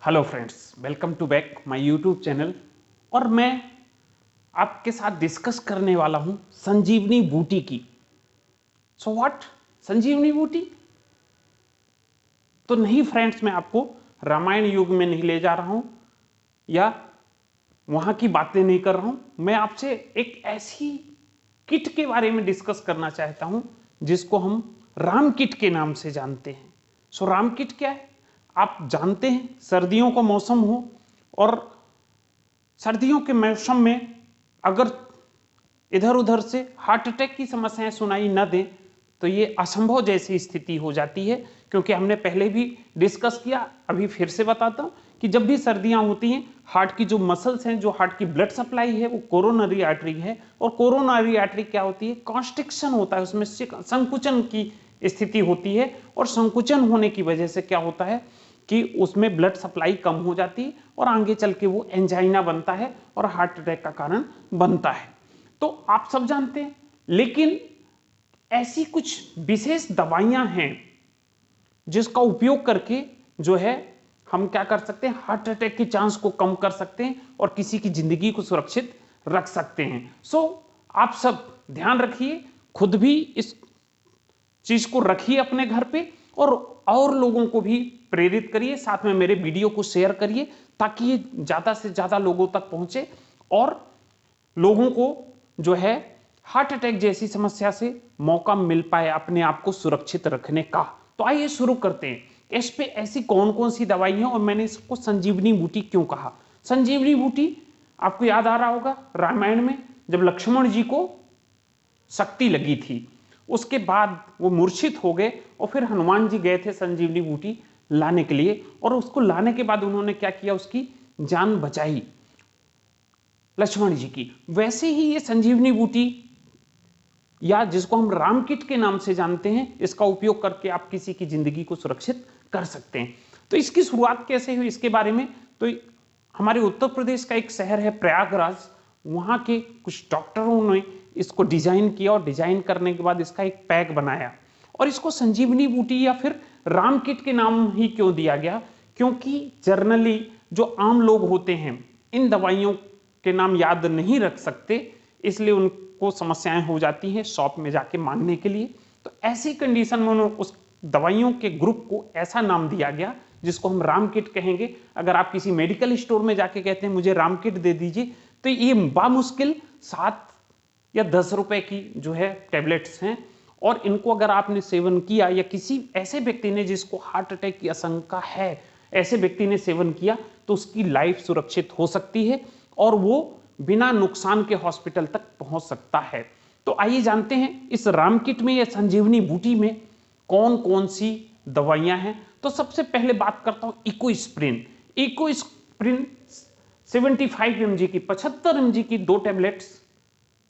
Hello friends, welcome to back my YouTube channel. और मैं आपके साथ डिस्कस करने वाला हूं संजीवनी बूटी की। सो व्हाट, संजीवनी बूटी? तो नहीं फ्रेंड्स, मैं आपको रामायण युग में नहीं ले जा रहा हूं या वहां की बातें नहीं कर रहा हूं। मैं आपसे एक ऐसी किट के बारे में डिस्कस करना चाहता हूं जिसको हम राम किट के नाम से जानते हैं। सो राम किट क्या है? आप जानते हैं, सर्दियों का मौसम हो और सर्दियों के मौसम में अगर इधर उधर से हार्ट अटैक की समस्याएं सुनाई न दें तो ये असंभव जैसी स्थिति हो जाती है। क्योंकि हमने पहले भी डिस्कस किया, अभी फिर से बताता हूं कि जब भी सर्दियां होती हैं, हार्ट की जो मसल्स हैं, जो हार्ट की ब्लड सप्लाई है, वो कोरोनरी आर्टरी है। और कोरोनरी आर्टरी क्या होती है? कॉन्स्ट्रिक्शन होता है, उसमें संकुचन की स्थिति होती है। और संकुचन होने की वजह से क्या होता है कि उसमें ब्लड सप्लाई कम हो जाती है और आगे चल के वो एंजाइना बनता है और हार्ट अटैक का कारण बनता है। तो आप सब जानते हैं, लेकिन ऐसी कुछ विशेष दवाइयां हैं जिसका उपयोग करके जो है हम क्या कर सकते हैं, हार्ट अटैक के चांस को कम कर सकते हैं और किसी की जिंदगी को सुरक्षित रख सकते हैं। सो आप सब ध्यान रखिए, खुद भी इस चीज को रखिए अपने घर पे और लोगों को भी प्रेरित करिए, साथ में मेरे वीडियो को शेयर करिए ताकि ये ज्यादा से ज्यादा लोगों तक पहुंचे और लोगों को जो है हार्ट अटैक जैसी समस्या से मौका मिल पाए अपने आप को सुरक्षित रखने का। तो आइए शुरू करते हैं। इस पे ऐसी कौन कौन सी दवाई है और मैंने इसको संजीवनी बूटी क्यों कहा? संजीवनी बूटी आपको याद आ रहा होगा, रामायण में जब लक्ष्मण जी को शक्ति लगी थी, उसके बाद वो मूर्छित हो गए और फिर हनुमान जी गए थे संजीवनी बूटी लाने के लिए। और उसको लाने के बाद उन्होंने क्या किया, उसकी जान बचाई लक्ष्मण जी की। वैसे ही ये संजीवनी बूटी, या जिसको हम राम किट के नाम से जानते हैं, इसका उपयोग करके आप किसी की जिंदगी को सुरक्षित कर सकते हैं। तो इसकी शुरुआत कैसे हुई इसके बारे में, तो हमारे उत्तर प्रदेश का एक शहर है प्रयागराज, वहां के कुछ डॉक्टरों ने इसको डिजाइन किया और डिजाइन करने के बाद इसका एक पैक बनाया। और इसको संजीवनी बूटी या फिर राम किट के नाम ही क्यों दिया गया? क्योंकि जनरली जो आम लोग होते हैं इन दवाइयों के नाम याद नहीं रख सकते, इसलिए उनको समस्याएं हो जाती हैं शॉप में जाके मांगने के लिए। तो ऐसी कंडीशन में उस दवाइयों के ग्रुप को ऐसा नाम दिया गया जिसको हम राम किट कहेंगे। अगर आप किसी मेडिकल स्टोर में जाके कहते हैं मुझे राम किट दे दीजिए, तो ये बामुश्किल 7 या 10 रुपए की जो है टैबलेट्स हैं। और इनको अगर आपने सेवन किया या किसी ऐसे व्यक्ति ने जिसको हार्ट अटैक की आशंका है, ऐसे व्यक्ति ने सेवन किया, तो उसकी लाइफ सुरक्षित हो सकती है और वो बिना नुकसान के हॉस्पिटल तक पहुंच सकता है। तो आइए जानते हैं इस राम किट में या संजीवनी बूटी में कौन कौन सी दवाइयां हैं। तो सबसे पहले बात करता हूं इकोस्प्रिन। इकोस्प्रिन 75 mg की, 75 mg की 2 टैबलेट्स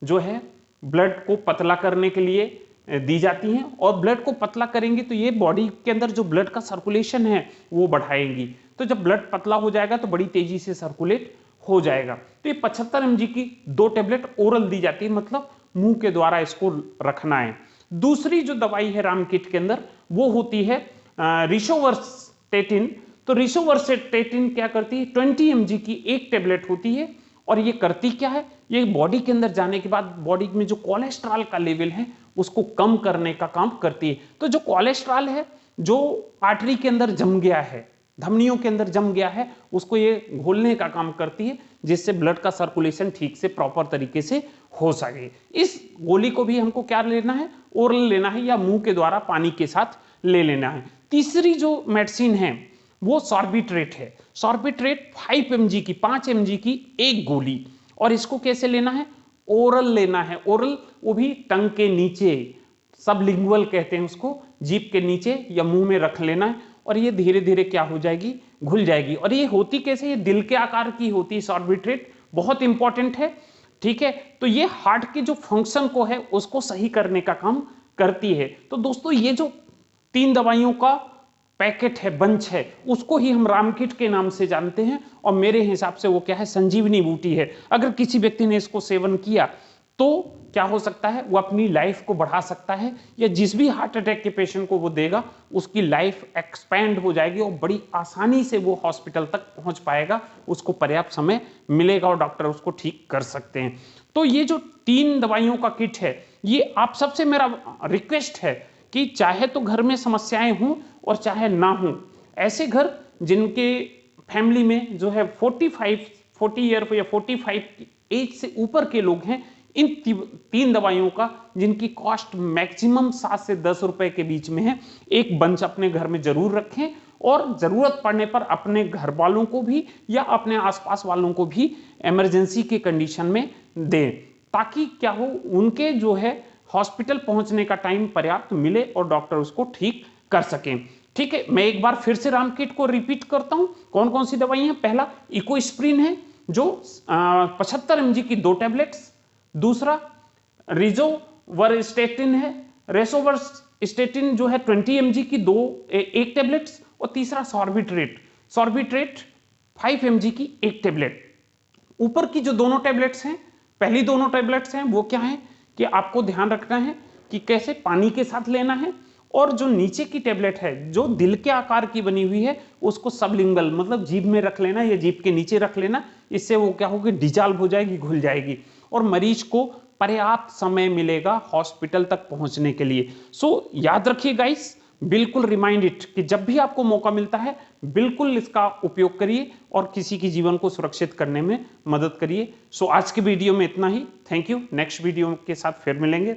जो है ब्लड को पतला करने के लिए दी जाती हैं। और ब्लड को पतला करेंगी तो ये बॉडी के अंदर जो ब्लड का सर्कुलेशन है वो बढ़ाएंगी। तो जब ब्लड पतला हो जाएगा तो बड़ी तेजी से सर्कुलेट हो जाएगा। तो ये 75 mg की 2 टैबलेट ओरल दी जाती है, मतलब मुंह के द्वारा इसको रखना है। दूसरी जो दवाई है राम किट के अंदर वो होती है रिसोवर्सेटेटिन। तो रिसोवर्सेटेटिन क्या करती है? 20 mg की एक टैबलेट होती है। और ये करती क्या है? ये बॉडी के अंदर जाने के बाद बॉडी में जो कोलेस्ट्रॉल का लेवल है उसको कम करने का काम करती है। तो जो कोलेस्ट्रॉल है जो आर्टरी के अंदर जम गया है, धमनियों के अंदर जम गया है, उसको ये घोलने का काम करती है जिससे ब्लड का सर्कुलेशन ठीक से प्रॉपर तरीके से हो सके। इस गोली को भी हमको क्या लेना है? ओरल लेना है या मुंह के द्वारा पानी के साथ ले लेना है। तीसरी जो मेडिसिन है वो सॉर्बिट्रेट है। सॉर्बिट्रेट 5 mg की, 5 mg की एक गोली। और इसको कैसे लेना है? ओरल लेना है। ओरल वो भी टंग के नीचे, सबलिंगुअल कहते हैं उसको, जीभ के नीचे या मुंह में रख लेना है। और ये धीरे धीरे क्या हो जाएगी? घुल जाएगी। और ये होती कैसे? ये दिल के आकार की होती है सॉर्बिट्रेट, बहुत इंपॉर्टेंट है, ठीक है। तो ये हार्ट के जो फंक्शन को है उसको सही करने का काम करती है। तो दोस्तों ये जो 3 दवाइयों का पैकेट है, बंच है, उसको ही हम राम किट के नाम से जानते हैं। और मेरे हिसाब से वो क्या है? संजीवनी बूटी है। अगर किसी व्यक्ति ने इसको सेवन किया तो क्या हो सकता है, वो अपनी लाइफ को बढ़ा सकता है, या जिस भी हार्ट अटैक के पेशेंट को वो देगा उसकी लाइफ एक्सपैंड हो जाएगी और बड़ी आसानी से वो हॉस्पिटल तक पहुंच पाएगा, उसको पर्याप्त समय मिलेगा और डॉक्टर उसको ठीक कर सकते हैं। तो ये जो 3 दवाइयों का किट है, ये आप सबसे मेरा रिक्वेस्ट है कि चाहे तो घर में समस्याएं हों और चाहे ना हों, ऐसे घर जिनके फैमिली में जो है 40 ईयर या 45 एज से ऊपर के लोग हैं, इन 3 दवाइयों का जिनकी कॉस्ट मैक्सिमम 7 से 10 रुपए के बीच में है, एक बंच अपने घर में जरूर रखें और जरूरत पड़ने पर अपने घर वालों को भी या अपने आसपास वालों को भी इमरजेंसी के कंडीशन में दें, ताकि क्या हो, उनके जो है हॉस्पिटल पहुंचने का टाइम पर्याप्त मिले और डॉक्टर उसको ठीक कर सकें। ठीक है, मैं एक बार फिर से रामकिट को रिपीट करता हूं, कौन कौन सी दवाई है। पहला इकोस्प्रिन है जो 75 mg की 2 टैबलेट्स, दूसरा रिजोवरस्टेटिन है, रेसोवरस्टेटिन जो है 20 mg की 1 टैबलेट्स, और तीसरा सॉर्बिट्रेट 5 mg की 1 टैबलेट। ऊपर की जो दोनों टैबलेट्स हैं, पहली दोनों टैबलेट्स हैं वो क्या है कि आपको ध्यान रखना है कि कैसे पानी के साथ लेना है, और जो नीचे की टैबलेट है जो दिल के आकार की बनी हुई है उसको सबलिंगल मतलब जीभ में रख लेना या जीभ के नीचे रख लेना, इससे वो क्या होगी, डिजॉल्व हो जाएगी, घुल जाएगी और मरीज को पर्याप्त समय मिलेगा हॉस्पिटल तक पहुंचने के लिए। सो याद रखिए गाइस, बिल्कुल रिमाइंड इट कि जब भी आपको मौका मिलता है बिल्कुल इसका उपयोग करिए और किसी की जीवन को सुरक्षित करने में मदद करिए। सो आज के वीडियो में इतना ही। Thank you. नेक्स्ट वीडियो के साथ फिर मिलेंगे।